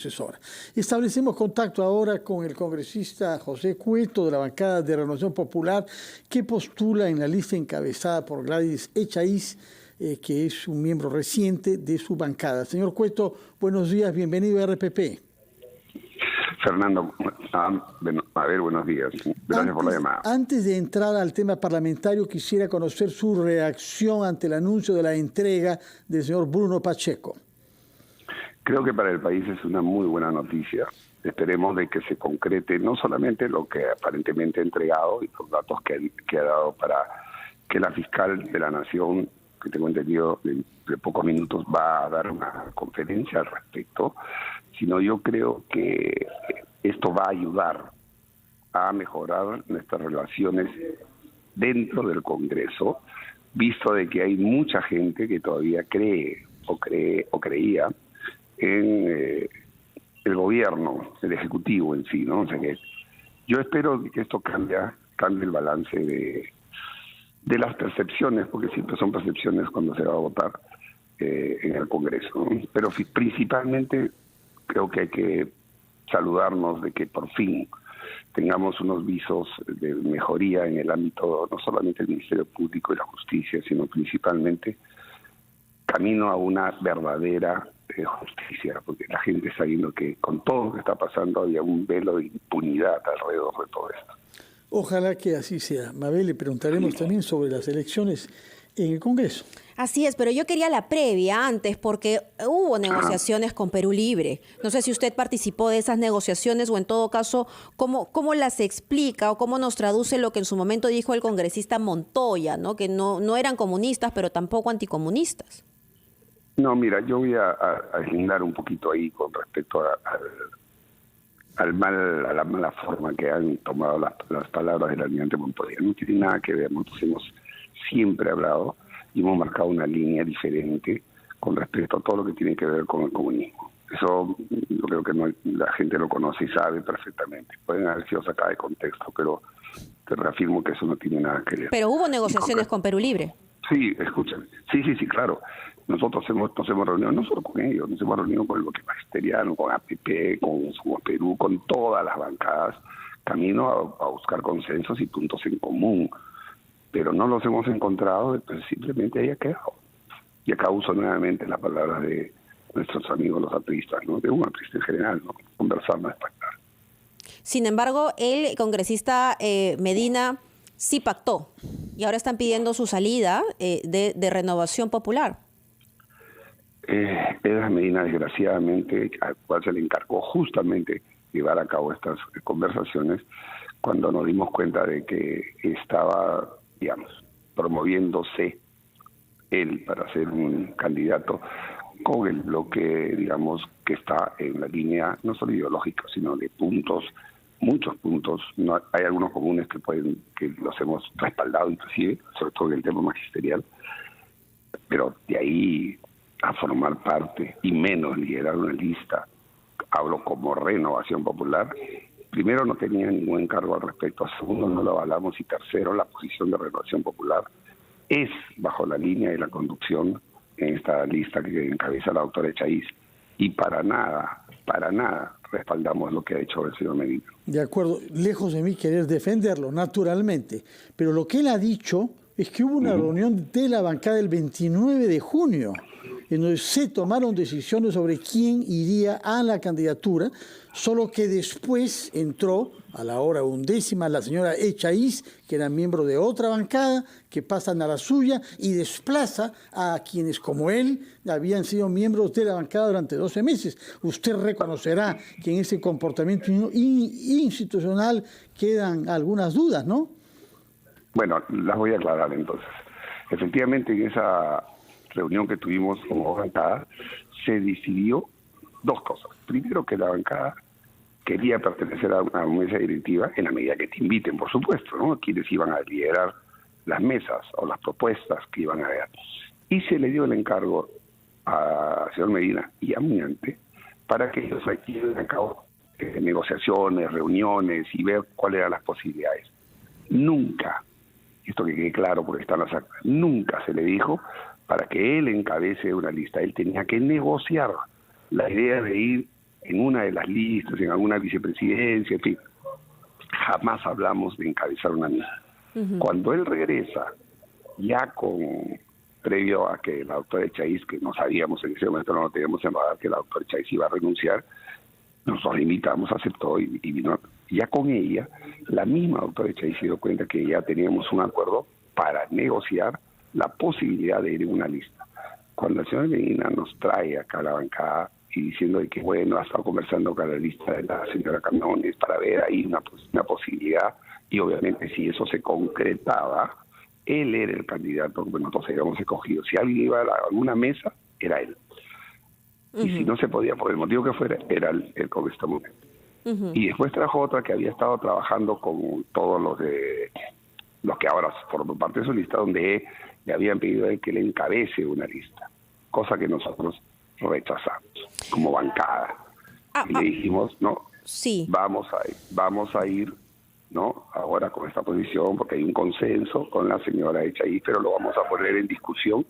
asesora. Establecemos contacto ahora con el congresista José Cueto de la bancada de Renovación Popular, que postula en la lista encabezada por Gladys Echaíz, que es un miembro reciente de su bancada. Señor Cueto, buenos días, bienvenido a RPP. Fernando, buenos días. Gracias por la llamada. Antes de entrar al tema parlamentario, quisiera conocer su reacción ante el anuncio de la entrega del señor Bruno Pacheco. Creo que para el país es una muy buena noticia. Esperemos de que se concrete no solamente lo que aparentemente ha entregado y los datos que ha dado para que la fiscal de la Nación, que tengo entendido de pocos minutos, va a dar una conferencia al respecto, sino yo creo que esto va a ayudar a mejorar nuestras relaciones dentro del Congreso, visto de que hay mucha gente que todavía cree o creía en el gobierno, el ejecutivo en sí, ¿no? O sea que yo espero que esto cambie el balance de las percepciones, porque siempre son percepciones cuando se va a votar en el Congreso, ¿no? Pero principalmente creo que hay que saludarnos de que por fin tengamos unos visos de mejoría en el ámbito no solamente del Ministerio Público y la Justicia, sino principalmente camino a una verdadera justicia, porque la gente está viendo que con todo lo que está pasando había un velo de impunidad alrededor de todo esto. Ojalá que así sea. Mabel, le preguntaremos también sobre las elecciones en el Congreso. Así es, pero yo quería la previa antes porque hubo negociaciones con Perú Libre. No sé si usted participó de esas negociaciones o en todo caso, ¿cómo las explica o cómo nos traduce lo que en su momento dijo el congresista Montoya, ¿no? Que no eran comunistas, pero tampoco anticomunistas? No, mira, yo voy a deslindar un poquito ahí con respecto a la mala forma que han tomado las palabras del almirante Montoya. No tiene nada que ver, nosotros hemos siempre hablado y hemos marcado una línea diferente con respecto a todo lo que tiene que ver con el comunismo. Eso yo creo que la gente lo conoce y sabe perfectamente. Pueden haber sido sacadas de contexto, pero te reafirmo que eso no tiene nada que ver. Pero hubo negociaciones con Perú Libre. Sí, escúchame. Sí, claro. Nosotros nos hemos reunido no solo con ellos, nos hemos reunido con el bloque magisteriano, con APP, con Somos Perú, con todas las bancadas, camino a buscar consensos y puntos en común. Pero no los hemos encontrado, entonces simplemente ahí ha quedado. Y acá uso nuevamente las palabras de nuestros amigos los atristas, ¿no? De un atrista en general, ¿no? Conversar no es pactar. Sin embargo, el congresista Medina sí pactó y ahora están pidiendo su salida de Renovación Popular. Pedro Medina, desgraciadamente, al cual se le encargó justamente llevar a cabo estas conversaciones, cuando nos dimos cuenta de que estaba, digamos, promoviéndose él para ser un candidato con el bloque, digamos, que está en la línea no solo ideológica, sino de puntos, muchos puntos. No, hay algunos comunes que los hemos respaldado inclusive, sobre todo en el tema magisterial, pero de ahí a formar parte y menos liderar una lista, hablo como Renovación Popular, primero no tenía ningún encargo al respecto, segundo no lo avalamos y tercero la posición de Renovación Popular es bajo la línea de la conducción en esta lista que encabeza la doctora Echaíz y para nada respaldamos lo que ha hecho el señor Medina. De acuerdo, lejos de mí querer defenderlo, naturalmente, pero lo que él ha dicho es que hubo una reunión de la bancada el 29 de junio, en donde se tomaron decisiones sobre quién iría a la candidatura, solo que después entró a la hora 11 la señora Echaíz, que era miembro de otra bancada, que pasan a la suya y desplaza a quienes como él habían sido miembros de la bancada durante 12 meses. Usted reconocerá que en ese comportamiento institucional quedan algunas dudas, ¿no? Bueno, las voy a aclarar entonces. Efectivamente, en esa reunión que tuvimos como bancada, se decidió dos cosas. Primero, que la bancada quería pertenecer a una mesa directiva en la medida que te inviten, por supuesto, ¿no? Quienes iban a liderar las mesas o las propuestas que iban a haber. Y se le dio el encargo al señor Medina y a Muñante para que ellos lleven a cabo negociaciones, reuniones y ver cuáles eran las posibilidades. Nunca, esto que quede claro porque están las actas, nunca se le dijo para que él encabece una lista. Él tenía que negociar la idea de ir en una de las listas, en alguna vicepresidencia, en fin. Jamás hablamos de encabezar una lista. Cuando él regresa, ya previo a que la doctora Echaiz, que no sabíamos en ese momento, no lo teníamos en radar, que la doctora Echaiz iba a renunciar, nosotros la invitamos, aceptó y vino. Ya con ella, la misma doctora Echaiz se dio cuenta que ya teníamos un acuerdo para negociar la posibilidad de ir en una lista. Cuando el señor Medina nos trae acá a la bancada y diciendo de que, bueno, ha estado conversando con la lista de la señora Camiones para ver ahí una posibilidad, y obviamente si eso se concretaba, él era el candidato que nosotros habíamos escogido. Si alguien iba a alguna mesa, era él. Y si no se podía, por el motivo que fuera, era el congresista Mundial. Y después trajo otra que había estado trabajando con todos los que ahora forman parte de su lista, donde le habían pedido a él que le encabece una lista, cosa que nosotros rechazamos como bancada. Y le dijimos, no, sí, vamos a ir, ¿no? Ahora con esta posición, porque hay un consenso con la señora Echaiz, pero lo vamos a poner en discusión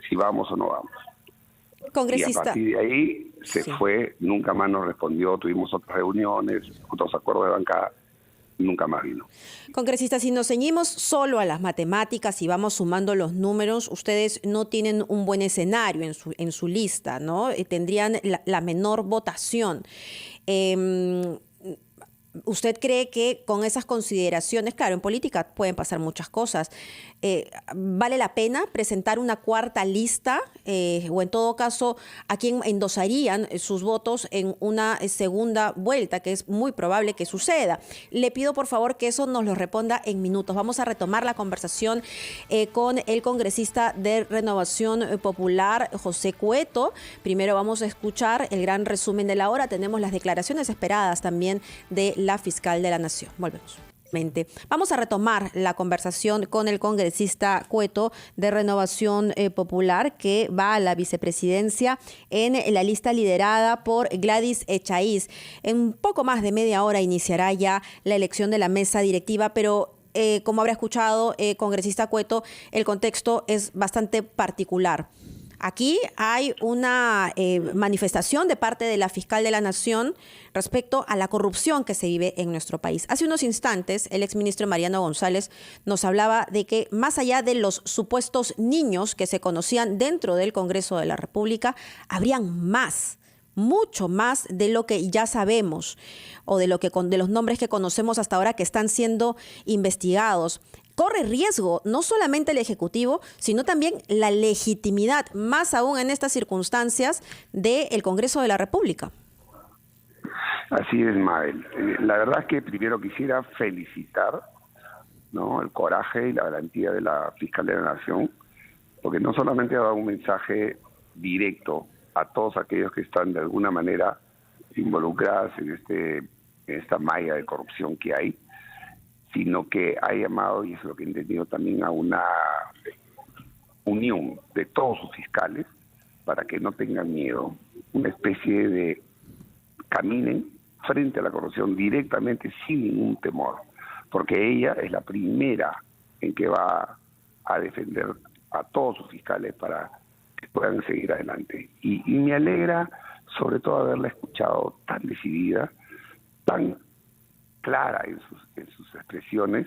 si vamos o no vamos. Congresista. Y a partir de ahí se fue, nunca más nos respondió, tuvimos otras reuniones, otros acuerdos de bancada, nunca más vino. Congresista, si nos ceñimos solo a las matemáticas y vamos sumando los números, ustedes no tienen un buen escenario en su lista, ¿no? Tendrían la menor votación. ¿Usted cree que con esas consideraciones, claro, en política pueden pasar muchas cosas, vale la pena presentar una cuarta lista o en todo caso a quién endosarían sus votos en una segunda vuelta, que es muy probable que suceda? Le pido por favor que eso nos lo responda en minutos. Vamos a retomar la conversación con el congresista de Renovación Popular, José Cueto. Primero vamos a escuchar el gran resumen de la hora. Tenemos las declaraciones esperadas también de la fiscal de la Nación. Volvemos. Vamos a retomar la conversación con el congresista Cueto de Renovación Popular, que va a la vicepresidencia en la lista liderada por Gladys Echaiz. En un poco más de media hora iniciará ya la elección de la mesa directiva, pero como habrá escuchado, congresista Cueto, el contexto es bastante particular. Aquí hay una manifestación de parte de la fiscal de la Nación respecto a la corrupción que se vive en nuestro país. Hace unos instantes, el exministro Mariano González nos hablaba de que más allá de los supuestos niños que se conocían dentro del Congreso de la República, habrían más, mucho más de lo que ya sabemos o de los nombres que conocemos hasta ahora que están siendo investigados. Corre riesgo no solamente el Ejecutivo, sino también la legitimidad, más aún en estas circunstancias, del Congreso de la República. Así es, Mabel. La verdad es que primero quisiera felicitar, ¿no?, el coraje y la valentía de la fiscal de la Nación, porque no solamente ha dado un mensaje directo a todos aquellos que están de alguna manera involucrados en esta malla de corrupción que hay, sino que ha llamado, y eso es lo que he entendido también, a una unión de todos sus fiscales para que no tengan miedo, una especie de caminen frente a la corrupción directamente sin ningún temor, porque ella es la primera en que va a defender a todos sus fiscales para que puedan seguir adelante. Y me alegra sobre todo haberla escuchado tan decidida, tan clara en sus expresiones.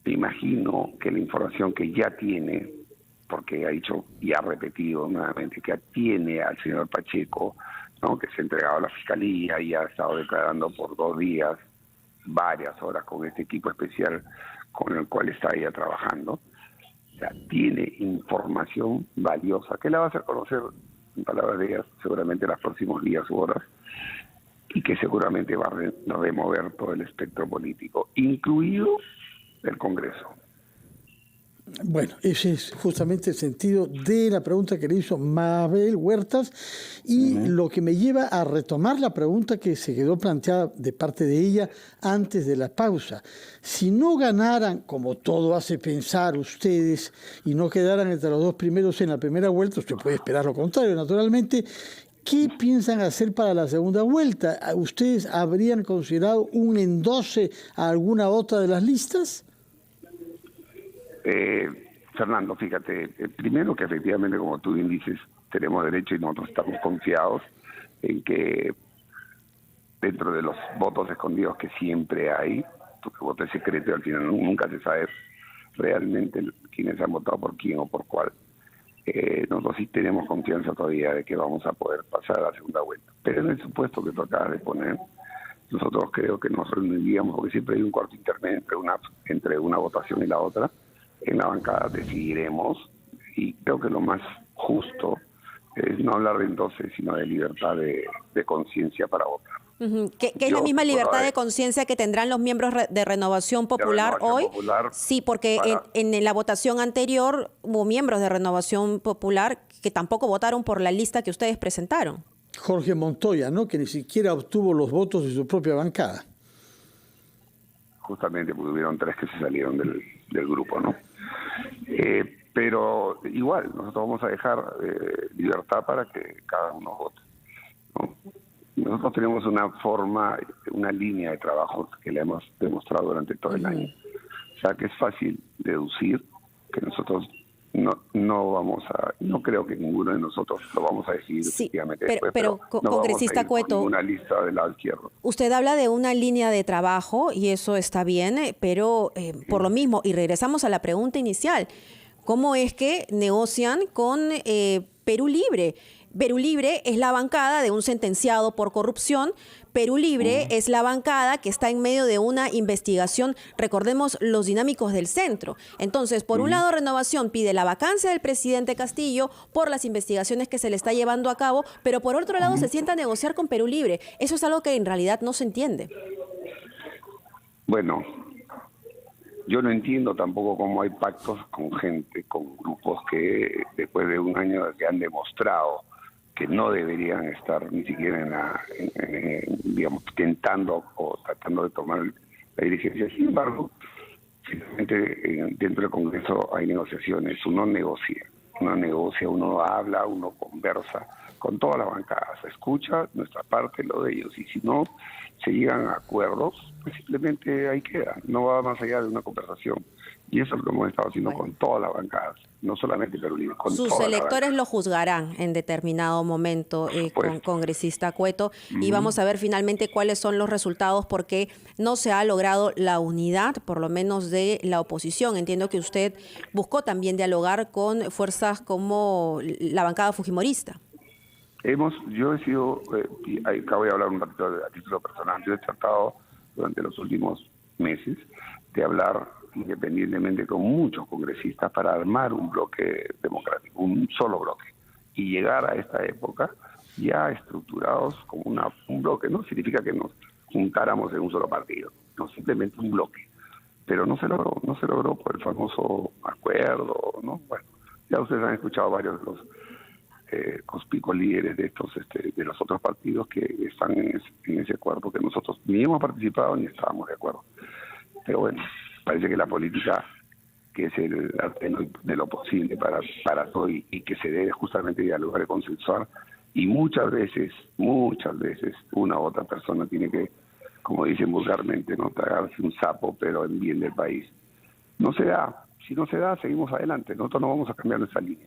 Me imagino que la información que ya tiene, porque ha dicho y ha repetido nuevamente que tiene al señor Pacheco, ¿no?, que se ha entregado a la fiscalía y ha estado declarando por 2 días, varias horas con este equipo especial con el cual está ella trabajando. O sea, tiene información valiosa que la va a hacer conocer, en palabras de ella, seguramente en los próximos días u horas, y que seguramente va a remover todo el espectro político, incluido el Congreso. Bueno, ese es justamente el sentido de la pregunta que le hizo Mabel Huertas y lo que me lleva a retomar la pregunta que se quedó planteada de parte de ella antes de la pausa. Si no ganaran, como todo hace pensar ustedes, y no quedaran entre los 2 primeros en la primera vuelta, usted puede esperar lo contrario, naturalmente. ¿Qué piensan hacer para la segunda vuelta? ¿Ustedes habrían considerado un endose a alguna otra de las listas? Fernando, fíjate, primero que efectivamente, como tú bien dices, tenemos derecho y nosotros estamos confiados en que dentro de los votos escondidos que siempre hay, porque el voto es secreto y al final nunca se sabe realmente quiénes han votado por quién o por cuál. Nosotros sí tenemos confianza todavía de que vamos a poder pasar a la segunda vuelta. Pero en el supuesto que tú acabas de poner, nosotros creo que nos reuniríamos, porque siempre hay un cuarto intermedio entre una votación y la otra. En la bancada decidiremos, y creo que lo más justo es no hablar de entonces, sino de libertad de conciencia para votar. Que es la misma libertad de conciencia que tendrán los miembros de Renovación Popular hoy. Sí, porque en la votación anterior hubo miembros de Renovación Popular que tampoco votaron por la lista que ustedes presentaron. Jorge Montoya, ¿no? Que ni siquiera obtuvo los votos de su propia bancada. Justamente porque hubieron 3 que se salieron del grupo, ¿no? Pero igual, nosotros vamos a dejar libertad para que cada uno vote, ¿no? Nosotros tenemos una línea de trabajo que le hemos demostrado durante todo el año. O sea que es fácil deducir que nosotros no creo que ninguno de nosotros lo vamos a decidir efectivamente después, pero congresista Cueto, una lista del lado izquierdo. Usted habla de una línea de trabajo y eso está bien, pero por lo mismo, y regresamos a la pregunta inicial, ¿cómo es que negocian con Perú Libre? Perú Libre es la bancada de un sentenciado por corrupción. Perú Libre es la bancada que está en medio de una investigación, recordemos los dinámicos del centro. Entonces, por un lado, Renovación pide la vacancia del presidente Castillo por las investigaciones que se le está llevando a cabo, pero por otro lado se sienta a negociar con Perú Libre. Eso es algo que en realidad no se entiende. Bueno, yo no entiendo tampoco cómo hay pactos con gente, con grupos que después de un año que han demostrado que no deberían estar ni siquiera digamos, tentando o tratando de tomar la dirigencia. Sin embargo, finalmente dentro del Congreso hay negociaciones, uno negocia, uno habla, uno conversa con todas las bancadas, escucha nuestra parte, lo de ellos, y si no se llegan a acuerdos, pues simplemente ahí queda, no va más allá de una conversación. Y eso es lo que hemos estado haciendo con todas las bancadas, no solamente Perú Libre, con sus electores lo juzgarán en determinado momento, congresista Cueto, y vamos a ver finalmente cuáles son los resultados, porque no se ha logrado la unidad, por lo menos de la oposición. Entiendo que usted buscó también dialogar con fuerzas como la bancada fujimorista. Yo he sido, acá voy a hablar un ratito a título personal, yo he tratado durante los últimos meses de hablar independientemente con muchos congresistas para armar un bloque democrático, un solo bloque, y llegar a esta época ya estructurados como un bloque. No significa que nos juntáramos en un solo partido, no, simplemente un bloque, pero no se logró por el famoso acuerdo, ¿no? Bueno, ya ustedes han escuchado varios de los conspicuos líderes de de los otros partidos que están en ese acuerdo, que nosotros ni hemos participado ni estábamos de acuerdo. Pero bueno, parece que la política, que es el arte de lo posible para todo, y que se debe justamente dialogar y consensuar, y muchas veces una u otra persona tiene que, como dicen vulgarmente, no tragarse un sapo, pero en bien del país. No se da. Si no se da, seguimos adelante. Nosotros no vamos a cambiar nuestra línea.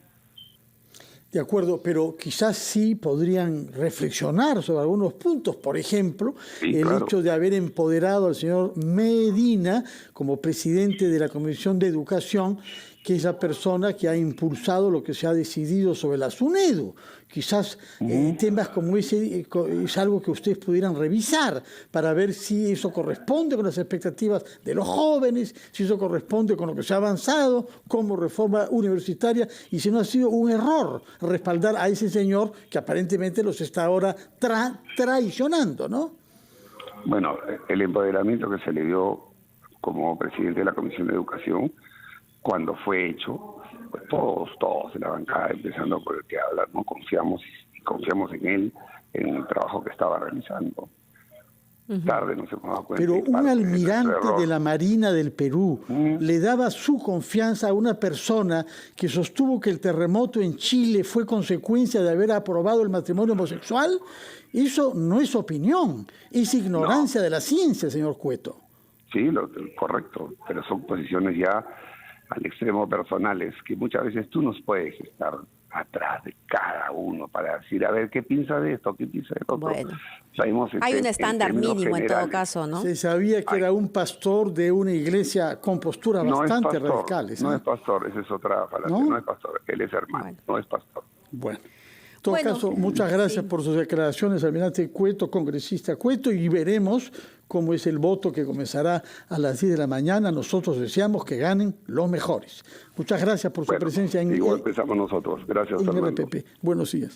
De acuerdo, pero quizás sí podrían reflexionar sobre algunos puntos. Por ejemplo, hecho de haber empoderado al señor Medina como presidente de la Comisión de Educación, que es la persona que ha impulsado lo que se ha decidido sobre la SUNEDU. Quizás temas como ese es algo que ustedes pudieran revisar para ver si eso corresponde con las expectativas de los jóvenes, si eso corresponde con lo que se ha avanzado como reforma universitaria, y si no ha sido un error respaldar a ese señor que aparentemente los está ahora traicionando, ¿no? Bueno, el empoderamiento que se le dio como presidente de la Comisión de Educación, cuando fue hecho, pues todos en la bancada, empezando por el que habla, no confiamos en él, en el trabajo que estaba realizando. Tarde nos hemos dado cuenta. Pero un almirante de la Marina del Perú le daba su confianza a una persona que sostuvo que el terremoto en Chile fue consecuencia de haber aprobado el matrimonio homosexual. Eso no es opinión, es ignorancia de la ciencia, señor Cueto. Sí, correcto, pero son posiciones ya al extremo personales, que muchas veces tú nos puedes estar atrás de cada uno para decir, a ver, ¿qué piensa de esto? ¿Qué piensa de esto? Bueno, Sabemos hay un en estándar términos mínimo en todo generales. caso, ¿no? Se sabía que era un pastor de una iglesia con posturas No es bastante pastor, radicales. no ¿eh? es pastor, esa es otra falacia, ¿No? no es pastor, él es hermano, Bueno. no es pastor. Bueno. En todo Bueno, caso, muchas gracias sí. por sus declaraciones, almirante Cueto, congresista Cueto, y veremos cómo es el voto que comenzará a las 10 de la mañana. Nosotros deseamos que ganen los mejores. Muchas gracias por su Bueno, presencia en igual pensamos nosotros. Gracias, en Fernando. RPP. Buenos días.